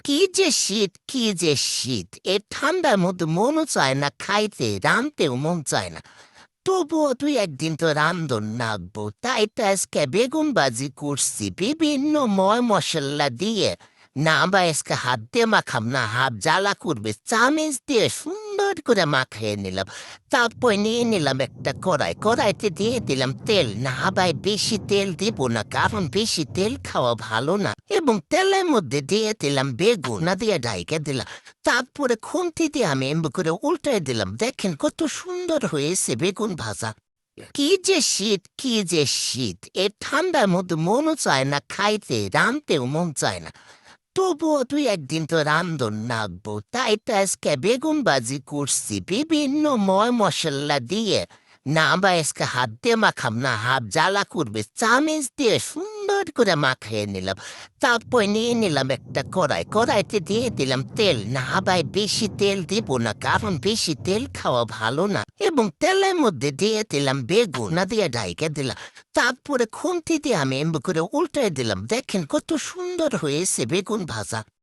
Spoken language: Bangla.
কি যে শীত, কি যে শীত! এই ঠান্ডার মধ্যে মনও চায় না খাইতে, রানতেও মন চায় না। তবুও তুই একদিন তো রান্ধন নাগবো, তাই তো আজকে বেগুন ভাজি করছি বিভিন্ন ময় মশলা দিয়ে। না বা আজকে হাত দিয়ে মাখাম না, হাত জ্বালা করবে, চামিচ দিয়ে সুন্দর করে মাখিয়ে নিলাম। তারপর নিয়ে নিলাম একটা কড়াই, কড়াইতে দিয়ে দিলাম তেল। না ভাই, বেশি তেল দিব না, কারণ বেশি তেল খাওয়া ভালো না। এবং তেলের মধ্যে দিয়ে দিলাম বেগুন, না দিয়ে ঢাইকে দিলাম। তারপরে খুন্তি দিয়ে আমি এমনি করে উল্টাই দিলাম। দেখেন কত সুন্দর হয়েছে বেগুন ভাজা। কি যে শীত, কি যে শীত! এই ঠান্ডার মধ্যে মনও চায় না খাইতে, রানতেও মন চায় না। তবুও তুই একদিন তো রান্ধন নাগবো, তাই তো আজকে বেগুন ভাজি করছি বিভিন্ন ময় মশলা দিয়ে। না বা আজকে হাত দিয়ে মাখাম না, হাত জ্বালা করবে, চামিচ দিয়ে সুন্দর করে মাখিয়ে নিলাম। তারপর নিয়ে নিলাম একটা কড়াই, কড়াইতে দিয়ে দিলাম তেল। না ভাই, বেশি তেল দিব না, কারণ বেশি তেল খাওয়া ভালো না। এবং তেলের মধ্যে দিয়ে দিলাম বেগুন, না দিয়ে ঢাইকে দিলাম। তারপরে খুন্তি দিয়ে আমি এমনি করে উল্টাই দিলাম। দেখেন কত সুন্দর হয়েছে বেগুন ভাজা।